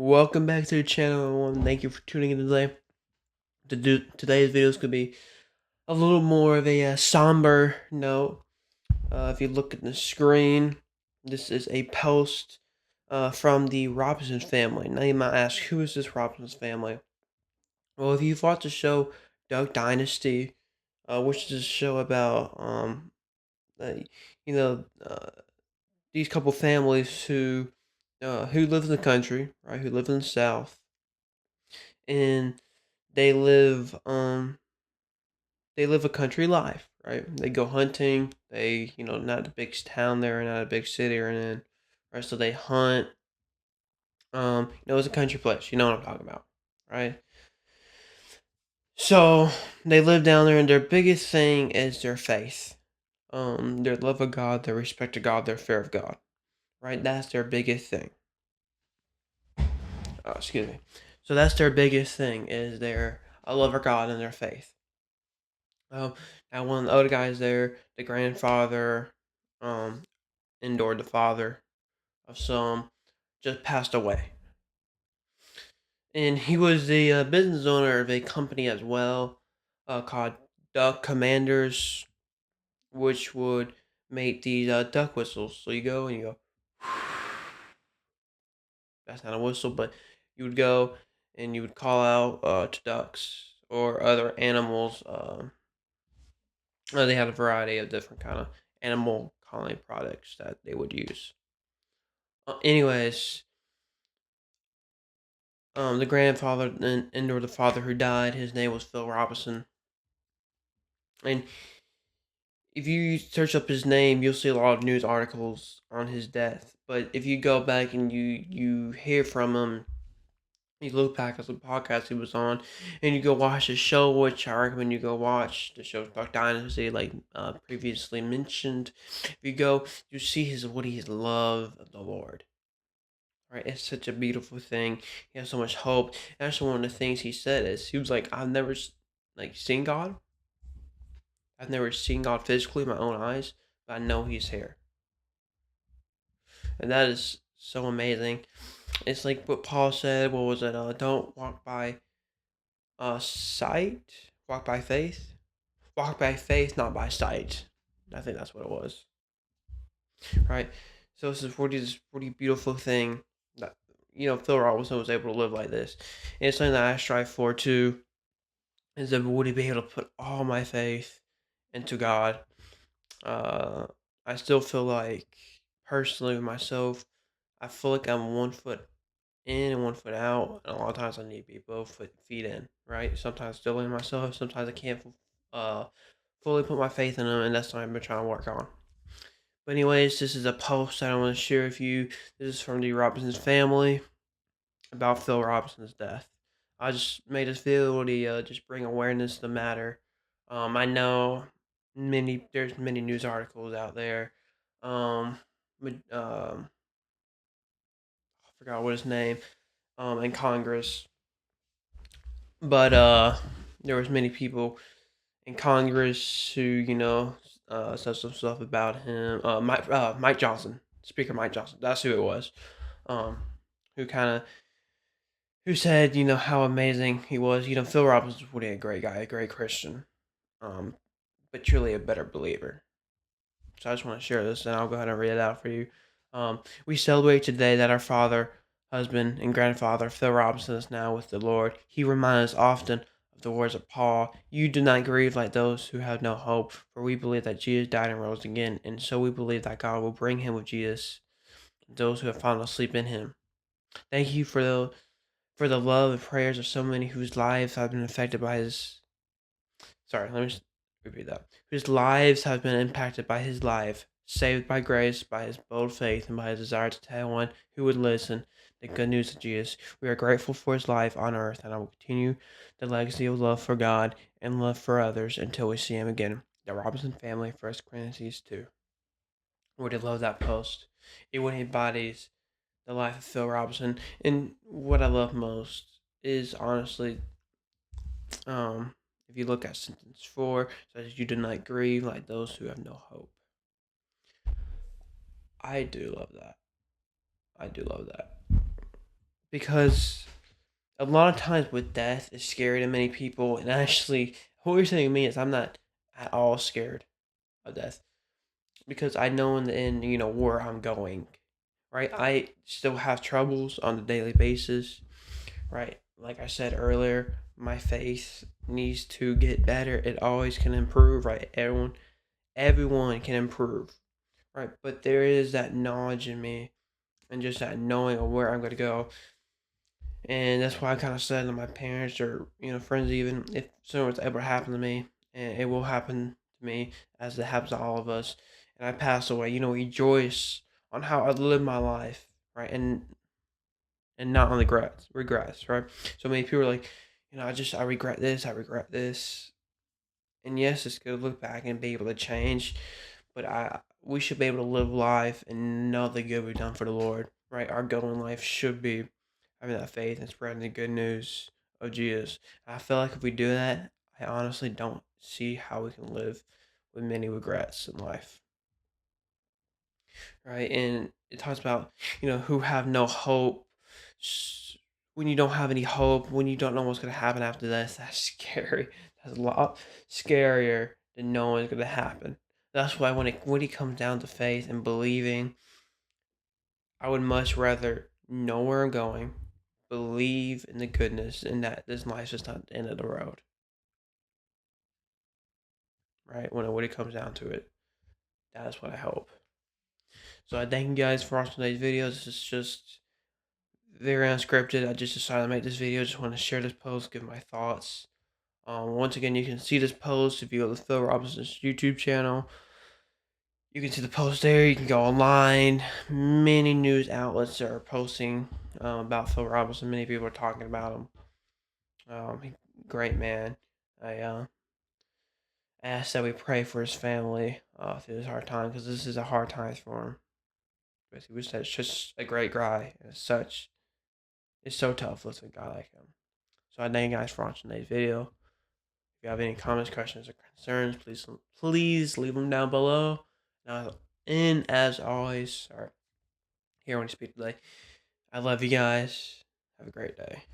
Welcome back to the channel, everyone. Thank you for tuning in today. Today's video is going to be a little more of a somber note. If you look at the screen, this is a post from the Robinson family. Now you might ask, who is this Robinson family? Well, if you've watched the show Duck Dynasty, which is a show about uh, you know uh, these couple families who live in the country, right? Who live in the South, and they live um they live a country life, right? They go hunting. They, not a big town there, not a big city or anything, right? So they hunt. It's a country place. You know what I'm talking about, right? So they live down there, and their biggest thing is their faith, their love of God, their respect of God, their fear of God, right? That's their biggest thing. Oh, excuse me. So that's their biggest thing is their love of God and their faith. Um, Now one of the other guys there, the grandfather, um, Endor, the father of some, just passed away. And he was the business owner of a company as well, called Duck Commanders, which would make these duck whistles. So you go and you go, that's not a whistle, but you would go and you would call out to ducks or other animals. They had a variety of different kind of animal calling products that they would use. Anyways, the grandfather and or the father who died, his name was Phil Robertson. And if you search up his name, you'll see a lot of news articles on his death. But if you go back and you hear from him, you look back at the podcast he was on, and you go watch the show, which I recommend you go watch. The show Duck Dynasty, like previously mentioned. If you go, you see what his love of the Lord. Right, it's such a beautiful thing. He has so much hope. And actually, one of the things he said is he was like, "I've never seen God. I've never seen God physically with my own eyes, but I know He's here." And that is so amazing. It's like what Paul said. What was it? Don't walk by sight. Walk by faith. Walk by faith, not by sight. I think that's what it was. Right. So this is really beautiful thing that Phil Robertson was able to live like this, and it's something that I strive for too. Is that would he be able to put all my faith into God? Uh, I still feel like personally with myself, I feel like I'm 1 foot in and 1 foot out, and a lot of times I need to be both feet in. Right? Sometimes still in myself. Sometimes I can't uh fully put my faith in them, and that's what I've been trying to work on. But anyways, this is a post that I want to share with you. This is from the Robinson's family about Phil Robinson's death. I just made this video to just bring awareness to the matter. I know there's many news articles out there. But, I forgot what his name. In Congress, but there was many people in Congress who said some stuff about him. Mike Johnson, Speaker Mike Johnson. That's who it was. Um, who kind of who said, how amazing he was. Phil Robbins was really a great guy, a great Christian, but truly a better believer. So I just want to share this, and I'll go ahead and read it out for you. We celebrate today that our father, husband, and grandfather, Phil Robinson, is now with the Lord. He reminds us often of the words of Paul, "You do not grieve like those who have no hope, for we believe that Jesus died and rose again, and so we believe that God will bring him with Jesus, those who have fallen asleep in him." Thank you for the love and prayers of so many whose lives have been affected by his. Sorry, let me just repeat that. Whose lives have been impacted by his life, saved by grace, by his bold faith, and by his desire to tell anyone who would listen the good news of Jesus. We are grateful for his life on earth, and I will continue the legacy of love for God and love for others until we see him again. The Robinson family, 1 Corinthians 2. I would love that post. It would embodies the life of Phil Robinson. And what I love most is honestly, if you look at sentence 4, it says, "You do not grieve like those who have no hope." I do love that. I do love that. because a lot of times with death is scary to many people, and actually, what you're saying to me is I'm not at all scared of death because I know in the end, where I'm going, right? I still have troubles on a daily basis, right? Like I said earlier, my faith needs to get better. It always can improve, right? Everyone can improve, right? But there is that knowledge in me and just that knowing of where I'm going to go. And that's why I kind of said to my parents or, friends, even if something's ever happened to me, and it will happen to me as it happens to all of us, and I pass away, rejoice on how I lived my life, right? And not on the regrets, right? So many people are like, I regret this, I regret this. And yes, it's good to look back and be able to change, but we should be able to live life and know the good we've done for the Lord, right? Our goal in life should be having that faith and spreading the good news of Jesus. I feel like if we do that, I honestly don't see how we can live with many regrets in life, right? And it talks about, who have no hope. When you don't have any hope, when you don't know what's going to happen after this, that's scary. That's a lot scarier than knowing what's going to happen. That's why when it comes down to faith and believing, I would much rather know where I'm going, believe in the goodness, and that this life is not the end of the road. Right? When it comes down to it, that's what I hope. So I thank you guys for watching today's video. This is just very unscripted. I just decided to make this video. Just want to share this post, give my thoughts. Once again, you can see this post if you go to Phil Robertson's YouTube channel. You can see the post there. You can go online. Many news outlets are posting about Phil Robertson. Many people are talking about him. Great man. I ask that we pray for his family through this hard time because this is a hard time for him. But he was just a great guy. And as such, it's so tough listening to a guy like him. So I thank you guys for watching today's video. If you have any comments, questions, or concerns, please leave them down below. And as always, here when you speak today, I love you guys. Have a great day.